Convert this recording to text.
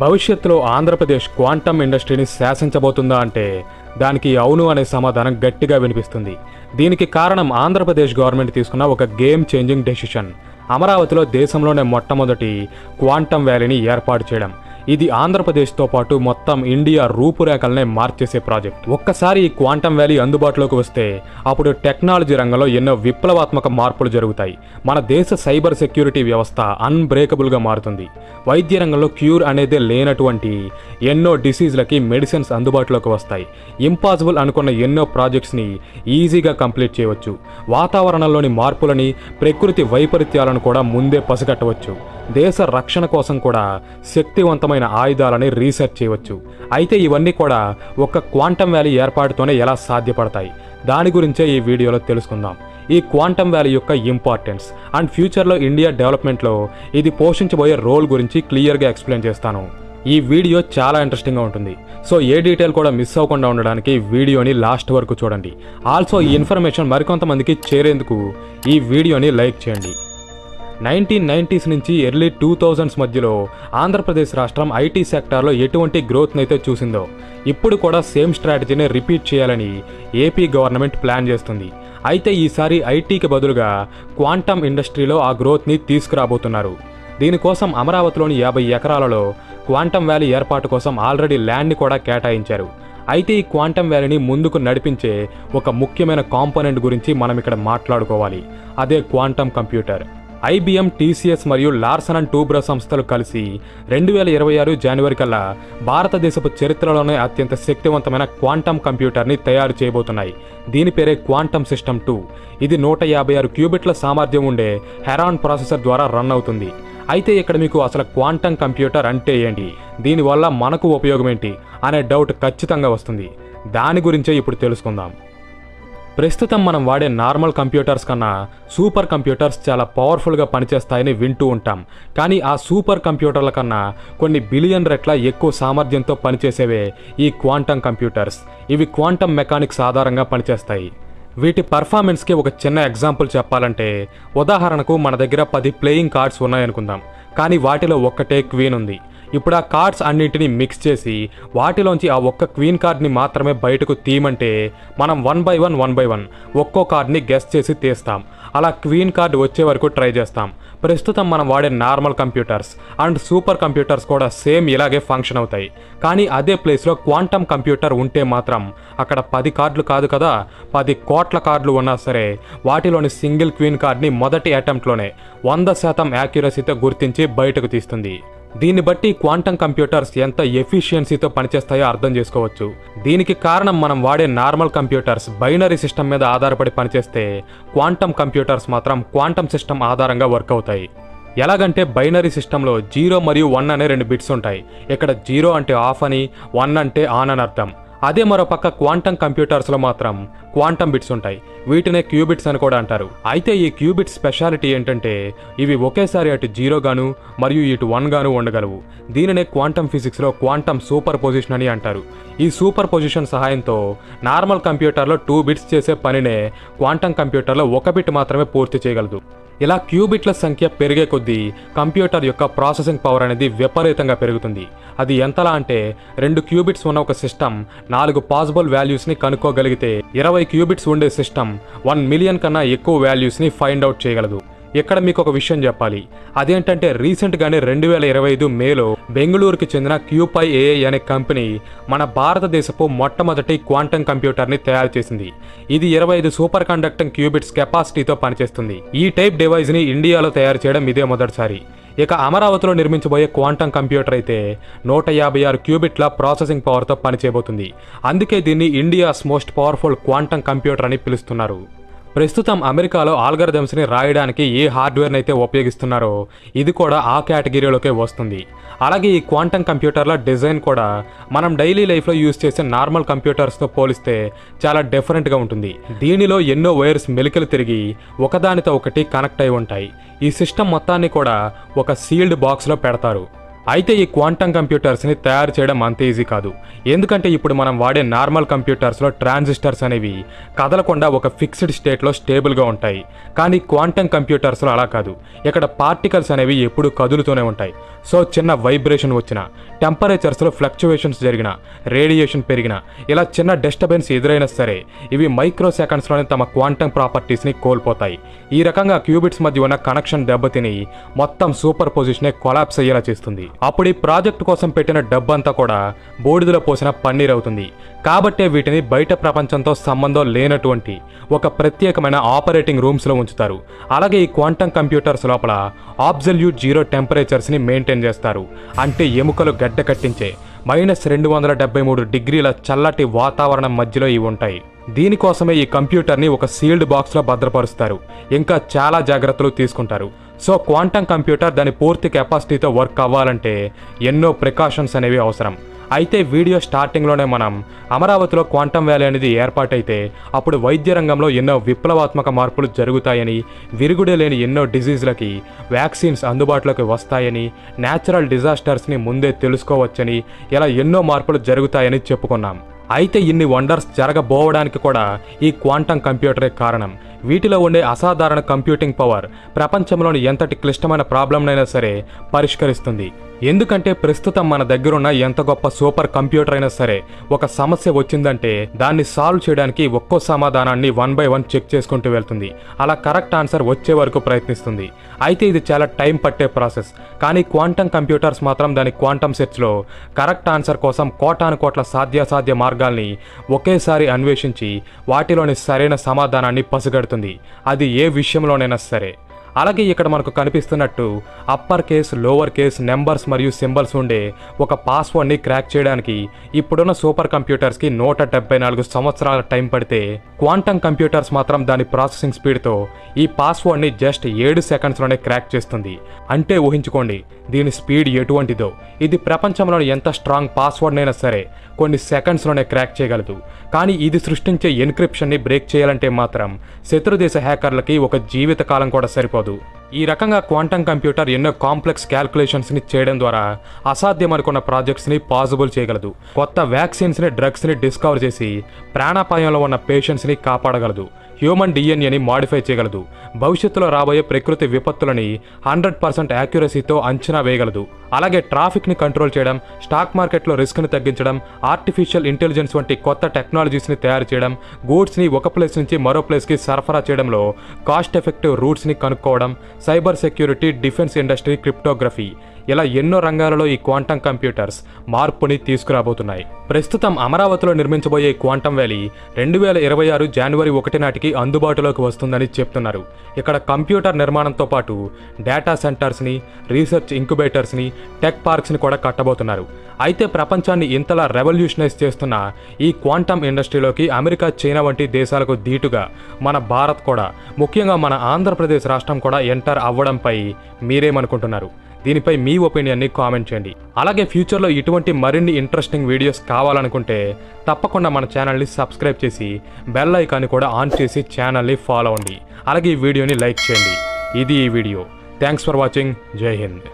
భవిష్యత్తులో ఆంధ్రప్రదేశ్ క్వాంటమ్ ఇండస్ట్రీని శాసించబోతుందా అంటే దానికి అవును అనే సమాధానం గట్టిగా వినిపిస్తుంది. దీనికి కారణం ఆంధ్రప్రదేశ్ గవర్నమెంట్ తీసుకున్న ఒక గేమ్ చేంజింగ్ డెసిషన్. అమరావతిలో దేశంలోనే మొట్టమొదటి క్వాంటమ్ వ్యాలీని ఏర్పాటు చేయడం. ఇది ఆంధ్రప్రదేశ్తో పాటు మొత్తం ఇండియా రూపురేఖలనే మార్చేసే ప్రాజెక్ట్. ఒక్కసారి ఈ క్వాంటమ్ వ్యాలీ అందుబాటులోకి వస్తే అప్పుడు టెక్నాలజీ రంగంలో ఎన్నో విప్లవాత్మక మార్పులు జరుగుతాయి. మన దేశ సైబర్ సెక్యూరిటీ వ్యవస్థ అన్బ్రేకబుల్గా మారుతుంది. వైద్య రంగంలో క్యూర్ అనేది లేనటువంటి ఎన్నో డిసీజ్లకి మెడిసిన్స్ అందుబాటులోకి వస్తాయి. ఇంపాసిబుల్ అనుకున్న ఎన్నో ప్రాజెక్ట్స్ని ఈజీగా కంప్లీట్ చేయవచ్చు. వాతావరణంలోని మార్పులని, ప్రకృతి వైపరీత్యాలను కూడా ముందే పసిగట్టవచ్చు. దేశ రక్షణ కోసం కూడా శక్తివంతమైన ఆయుధాలని రీసెర్చ్ చేయవచ్చు. అయితే ఇవన్నీ కూడా ఒక క్వాంటమ్ వ్యాలీ ఏర్పాటుతోనే ఎలా సాధ్యపడతాయి, దాని గురించే ఈ వీడియోలో తెలుసుకుందాం. ఈ క్వాంటమ్ వ్యాలీ యొక్క ఇంపార్టెన్స్ అండ్ ఫ్యూచర్లో ఇండియా డెవలప్మెంట్లో ఇది పోషించబోయే రోల్ గురించి క్లియర్గా ఎక్స్ప్లెయిన్ చేస్తాను. ఈ వీడియో చాలా ఇంట్రెస్టింగ్గా ఉంటుంది. సో ఏ డీటెయిల్ కూడా మిస్ అవ్వకుండా ఉండడానికి వీడియోని లాస్ట్ వరకు చూడండి. ఆల్సో ఈ ఇన్ఫర్మేషన్ మరికొంతమందికి చేరేందుకు ఈ వీడియోని లైక్ చేయండి. 1990s నుంచి ఎర్లీ 2000s మధ్యలో ఆంధ్రప్రదేశ్ రాష్ట్రం ఐటీ సెక్టార్లో ఎటువంటి గ్రోత్ని అయితే చూసిందో ఇప్పుడు కూడా సేమ్ స్ట్రాటజీని రిపీట్ చేయాలని ఏపీ గవర్నమెంట్ ప్లాన్ చేస్తుంది. అయితే ఈసారి ఐటీకి బదులుగా క్వాంటమ్ ఇండస్ట్రీలో ఆ గ్రోత్ని తీసుకురాబోతున్నారు. దీనికోసం అమరావతిలోని 50 ఎకరాలలో క్వాంటమ్ వ్యాలీ ఏర్పాటు కోసం ఆల్రెడీ ల్యాండ్ని కూడా కేటాయించారు. అయితే ఈ క్వాంటమ్ వ్యాలీని ముందుకు నడిపించే ఒక ముఖ్యమైన కాంపోనెంట్ గురించి మనం ఇక్కడ మాట్లాడుకోవాలి. అదే క్వాంటమ్ కంప్యూటర్. ఐబిఎం, టీసీఎస్ మరియు లార్సన్ అండ్ టూబ్రో సంస్థలు కలిసి 2026 జనవరి కల్లా భారతదేశపు చరిత్రలోనే అత్యంత శక్తివంతమైన క్వాంటమ్ కంప్యూటర్ని తయారు చేయబోతున్నాయి. దీని పేరే క్వాంటమ్ సిస్టమ్ 2. ఇది 156 క్యూబిట్ల సామర్థ్యం ఉండే హెరాన్ ప్రాసెసర్ ద్వారా రన్ అవుతుంది. అయితే ఇక్కడ మీకు అసలు క్వాంటమ్ కంప్యూటర్ అంటే ఏంటి, దీనివల్ల మనకు ఉపయోగం ఏంటి అనే డౌట్ ఖచ్చితంగా వస్తుంది. దాని గురించే ఇప్పుడు తెలుసుకుందాం. ప్రస్తుతం మనం వాడే నార్మల్ కంప్యూటర్స్ కన్నా సూపర్ కంప్యూటర్స్ చాలా పవర్ఫుల్గా పనిచేస్తాయని వింటూ ఉంటాం. కానీ ఆ సూపర్ కంప్యూటర్ల కన్నా కొన్ని బిలియన్ రెట్ల ఎక్కువ సామర్థ్యంతో పనిచేసేవే ఈ క్వాంటమ్ కంప్యూటర్స్. ఇవి క్వాంటమ్ మెకానిక్స్ ఆధారంగా పనిచేస్తాయి. వీటి పర్ఫార్మెన్స్కి ఒక చిన్న ఎగ్జాంపుల్ చెప్పాలంటే, ఉదాహరణకు మన దగ్గర 10 ప్లేయింగ్ కార్డ్స్ ఉన్నాయనుకుందాం. కానీ వాటిలో ఒక్కటే క్వీన్ ఉంది. ఇప్పుడు ఆ కార్డ్స్ అన్నింటినీ మిక్స్ చేసి వాటిలోంచి ఆ ఒక్క క్వీన్ కార్డ్ని మాత్రమే బయటకు తీయమంటే మనం 1 by 1 ఒక్కో కార్డ్ని గెస్ చేసి తీస్తాం. అలా క్వీన్ కార్డ్ వచ్చే వరకు ట్రై చేస్తాం. ప్రస్తుతం మనం వాడే normal computers and super computers కూడా సేమ్ ఇలాగే ఫంక్షన్ అవుతాయి. కానీ అదే ప్లేస్లో క్వాంటమ్ కంప్యూటర్ ఉంటే మాత్రం అక్కడ 10 కార్డులు కాదు కదా, 10 కోట్ల కార్డులు ఉన్నా సరే వాటిలోని సింగిల్ క్వీన్ కార్డ్ని మొదటి అటెంప్ట్లోనే 100% యాక్యురసీతో గుర్తించి బయటకు తీస్తుంది. దీన్ని బట్టి క్వాంటమ్ కంప్యూటర్స్ ఎంత ఎఫిషియన్సీతో పనిచేస్తాయో అర్థం చేసుకోవచ్చు. దీనికి కారణం మనం వాడే నార్మల్ కంప్యూటర్స్ బైనరీ సిస్టమ్ మీద ఆధారపడి పనిచేస్తే క్వాంటమ్ కంప్యూటర్స్ మాత్రం క్వాంటమ్ సిస్టమ్ ఆధారంగా వర్క్ అవుతాయి. ఎలాగంటే బైనరీ సిస్టంలో 0 మరియు 1 అనే 2 బిట్స్ ఉంటాయి. ఇక్కడ 0 అంటే ఆఫ్ అని, 1 అంటే ఆన్ అని అర్థం. అదే మరో పక్క క్వాంటమ్ కంప్యూటర్స్లో మాత్రం క్వాంటమ్ బిట్స్ ఉంటాయి. వీటినే క్యూబిట్స్ అని కూడా అంటారు. అయితే ఈ క్యూబిట్ స్పెషాలిటీ ఏంటంటే ఇవి ఒకేసారి అటు 0 గాను మరియు ఇటు 1 గాను ఉండగలవు. దీనినే క్వాంటమ్ ఫిజిక్స్లో క్వాంటమ్ సూపర్ పొజిషన్ అని అంటారు. ఈ సూపర్ పొజిషన్ సహాయంతో నార్మల్ కంప్యూటర్లో 2 బిట్స్ చేసే పనినే క్వాంటమ్ కంప్యూటర్లో 1 బిట్ మాత్రమే పూర్తి చేయగలదు. ఇలా క్యూబిట్ల సంఖ్య పెరిగే కొద్దీ కంప్యూటర్ యొక్క ప్రాసెసింగ్ పవర్ అనేది విపరీతంగా పెరుగుతుంది. అది ఎంతలా అంటే 2 క్యూబిట్స్ ఉన్న ఒక సిస్టమ్ 4 పాసిబుల్ వాల్యూస్ని కనుక్కోగలిగితే 20 క్యూబిట్స్ ఉండే సిస్టమ్ 1 మిలియన్ కన్నా ఎక్కువ వాల్యూస్ని ఫైండ్ అవుట్ చేయగలదు. ఇక్కడ మీకు ఒక విషయం చెప్పాలి. అదేంటంటే రీసెంట్గానే 2025 మేలో బెంగళూరుకి చెందిన క్యూపై ఏఐ అనే కంపెనీ మన భారతదేశపు మొట్టమొదటి క్వాంటమ్ కంప్యూటర్ని తయారు చేసింది. ఇది 25 సూపర్ కండక్టింగ్ క్యూబిట్స్ కెపాసిటీతో పనిచేస్తుంది. ఈ టైప్ డివైస్ని ఇండియాలో తయారు చేయడం ఇదే మొదటిసారి. ఇక అమరావతిలో నిర్మించబోయే క్వాంటమ్ కంప్యూటర్ అయితే 156 క్యూబిట్ల ప్రాసెసింగ్ పవర్తో పనిచేయబోతుంది. అందుకే దీన్ని India's most powerful quantum computer అని పిలుస్తున్నారు. ప్రస్తుతం అమెరికాలో ఆల్గరిథమ్స్ని రాయడానికి ఏ హార్డ్వేర్ని అయితే ఉపయోగిస్తున్నారో ఇది కూడా ఆ కేటగిరీలోకే వస్తుంది. అలాగే ఈ క్వాంటమ్ కంప్యూటర్ల డిజైన్ కూడా మనం డైలీ లైఫ్లో యూజ్ చేసే నార్మల్ కంప్యూటర్స్తో పోలిస్తే చాలా డిఫరెంట్గా ఉంటుంది. దీనిలో ఎన్నో వైర్స్ మెలికలు తిరిగి ఒకదానితో ఒకటి కనెక్ట్ అయి ఉంటాయి. ఈ సిస్టమ్ మొత్తాన్ని కూడా ఒక సీల్డ్ బాక్స్లో పెడతారు. అయితే ఈ క్వాంటమ్ కంప్యూటర్స్ని తయారు చేయడం అంత ఈజీ కాదు. ఎందుకంటే ఇప్పుడు మనం వాడే నార్మల్ కంప్యూటర్స్లో ట్రాన్సిస్టర్స్ అనేవి కదలకుండా ఒక ఫిక్స్డ్ స్టేట్లో స్టేబుల్గా ఉంటాయి. కానీ క్వాంటమ్ కంప్యూటర్స్లో అలా కాదు. ఇక్కడ పార్టికల్స్ అనేవి ఎప్పుడూ కదులుతూనే ఉంటాయి. సో చిన్న వైబ్రేషన్ వచ్చినా, టెంపరేచర్స్లో ఫ్లక్చువేషన్స్ జరిగినా, రేడియేషన్ పెరిగినా, ఇలా చిన్న డిస్టర్బెన్స్ ఎదురైనా సరే ఇవి మైక్రో సెకండ్స్లోనే తమ క్వాంటమ్ ప్రాపర్టీస్ని కోల్పోతాయి. ఈ రకంగా క్యూబిట్స్ మధ్య ఉన్న కనెక్షన్ దెబ్బతిని మొత్తం సూపర్ పొజిషనే కొలాప్స్ అయ్యేలా చేస్తుంది. అప్పుడు ఈ ప్రాజెక్ట్ కోసం పెట్టిన డబ్బంతా కూడా బూడిదలో పోసిన పన్నీర్ అవుతుంది. కాబట్టే వీటిని బయట ప్రపంచంతో సంబంధం లేనటువంటి ఒక ప్రత్యేకమైన ఆపరేటింగ్ రూమ్స్లో ఉంచుతారు. అలాగే ఈ క్వాంటమ్ కంప్యూటర్స్ లోపల అబ్సల్యూట్ జీరో టెంపరేచర్స్ని మెయింటైన్ చేస్తారు. అంటే ఎముకలు గడ్డ కట్టించే -273 డిగ్రీల చల్లటి వాతావరణం మధ్యలో ఇవి ఉంటాయి. దీనికోసమే ఈ కంప్యూటర్ని ఒక సీల్డ్ బాక్స్లో భద్రపరుస్తారు. ఇంకా చాలా జాగ్రత్తలు తీసుకుంటారు. సో క్వాంటమ్ కంప్యూటర్ దాని పూర్తి కెపాసిటీతో వర్క్ అవ్వాలంటే ఎన్నో ప్రికాషన్స్ అనేవి అవసరం. అయితే వీడియో స్టార్టింగ్లోనే మనం అమరావతిలో క్వాంటమ్ వ్యాలీ అనేది ఏర్పాటైతే అప్పుడు వైద్య రంగంలో ఎన్నో విప్లవాత్మక మార్పులు జరుగుతాయని, విరుగుడే లేని ఎన్నో డిజీజ్లకి వ్యాక్సిన్స్ అందుబాటులోకి వస్తాయని, న్యాచురల్ డిజాస్టర్స్ని ముందే తెలుసుకోవచ్చని, ఇలా ఎన్నో మార్పులు జరుగుతాయని చెప్పుకున్నాం. అయితే ఇన్ని వండర్స్ జరగబోవడానికి కూడా ఈ క్వాంటమ్ కంప్యూటరే కారణం. వీటిలో ఉండే అసాధారణ కంప్యూటింగ్ పవర్ ప్రపంచంలోని ఎంతటి క్లిష్టమైన ప్రాబ్లంనైనా సరే పరిష్కరిస్తుంది. ఎందుకంటే ప్రస్తుతం మన దగ్గరున్న ఎంత గొప్ప సూపర్ కంప్యూటర్ అయినా సరే ఒక సమస్య వచ్చిందంటే దాన్ని సాల్వ్ చేయడానికి ఒక్కో సమాధానాన్ని 1 by 1 చెక్ చేసుకుంటూ వెళ్తుంది. అలా కరెక్ట్ ఆన్సర్ వచ్చే వరకు ప్రయత్నిస్తుంది. అయితే ఇది చాలా టైం పట్టే ప్రాసెస్. కానీ క్వాంటమ్ కంప్యూటర్స్ మాత్రం దాని క్వాంటమ్ సెర్చ్లో కరెక్ట్ ఆన్సర్ కోసం కోటాను కోట్ల సాధ్యాసాధ్య మార్గాల్ని ఒకేసారి అన్వేషించి వాటిలోని సరైన సమాధానాన్ని పసిగడుతుంది. అది ఏ విషయంలోనైనా సరే. అలాగే ఇక్కడ మనకు కనిపిస్తున్నట్టు upper case, lower case, numbers మరియు సింబల్స్ ఉండే ఒక పాస్వర్డ్ని క్రాక్ చేయడానికి ఇప్పుడున్న సూపర్ కంప్యూటర్స్కి 174 సంవత్సరాల టైం పడితే క్వాంటమ్ కంప్యూటర్స్ మాత్రం దాని ప్రాసెసింగ్ స్పీడ్తో ఈ పాస్వర్డ్ని జస్ట్ 7 సెకండ్స్లోనే క్రాక్ చేస్తుంది. అంటే ఊహించుకోండి దీని స్పీడ్ ఎటువంటిదో. ఇది ప్రపంచంలోని ఎంత స్ట్రాంగ్ పాస్వర్డ్నైనా సరే కొన్ని సెకండ్స్లోనే క్రాక్ చేయగలదు. కానీ ఇది సృష్టించే ఎన్క్రిప్షన్ని బ్రేక్ చేయాలంటే మాత్రం శత్రుదేశ హ్యాకర్లకి ఒక జీవితకాలం కూడా సరిపోదు. ఈ రకంగా క్వాంటమ్ కంప్యూటర్ ఎన్నో కాంప్లెక్స్ క్యాల్కులేషన్స్ని చేయడం ద్వారా అసాధ్యం అనుకున్న ప్రాజెక్ట్స్ని పాసిబుల్ చేయగలదు. కొత్త వ్యాక్సిన్స్ని, డ్రగ్స్ని డిస్కవర్ చేసి ప్రాణాపాయంలో ఉన్న పేషెంట్స్ని కాపాడగలదు. హ్యూమన్ డిఎన్ఏని మాడిఫై చేయగలదు. భవిష్యత్తులో రాబోయే ప్రకృతి విపత్తులని 100% యాక్యురసీతో అంచనా వేయగలదు. అలాగే ట్రాఫిక్ని కంట్రోల్ చేయడం, స్టాక్ మార్కెట్లో రిస్క్ని తగ్గించడం, ఆర్టిఫిషియల్ ఇంటెలిజెన్స్ వంటి కొత్త టెక్నాలజీస్ని తయారు చేయడం, గూడ్స్ని ఒక ప్లేస్ నుంచి మరో ప్లేస్కి సరఫరా చేయడంలో కాస్ట్ ఎఫెక్టివ్ రూట్స్ని కనుక్కోవడం, cyber security, defence industry, cryptography, ఇలా ఎన్నో రంగాలలో ఈ క్వాంటమ్ కంప్యూటర్స్ మార్పుని తీసుకురాబోతున్నాయి. ప్రస్తుతం అమరావతిలో నిర్మించబోయే క్వాంటమ్ వ్యాలీ 2026 జనవరి 1 నాటికి అందుబాటులోకి వస్తుందని చెప్తున్నారు. ఇక్కడ కంప్యూటర్ నిర్మాణంతో పాటు డేటా సెంటర్స్ని, రీసెర్చ్ ఇంక్యుబేటర్స్ని, టెక్ పార్క్స్ని కూడా కట్టబోతున్నారు. అయితే ప్రపంచాన్ని ఇంతలా రెవల్యూషనైజ్ చేస్తున్న ఈ క్వాంటమ్ ఇండస్ట్రీలోకి అమెరికా, చైనా వంటి దేశాలకు ధీటుగా మన భారత్ కూడా, ముఖ్యంగా మన ఆంధ్రప్రదేశ్ రాష్ట్రం కూడా ఎంటర్ అవ్వడంపై మీరేమనుకుంటున్నారు? దీనిపై మీ ఒపీనియన్ని కామెంట్ చేయండి. అలాగే ఫ్యూచర్లో ఇటువంటి మరిన్ని ఇంట్రెస్టింగ్ వీడియోస్ కావాలనుకుంటే తప్పకుండా మన ఛానల్ని సబ్స్క్రైబ్ చేసి బెల్ ఐకాన్ని కూడా ఆన్ చేసి ఛానల్ని ఫాలో అవ్వండి. అలాగే ఈ వీడియోని లైక్ చేయండి. ఇది ఈ వీడియో. Thanks for watching. జై హింద్.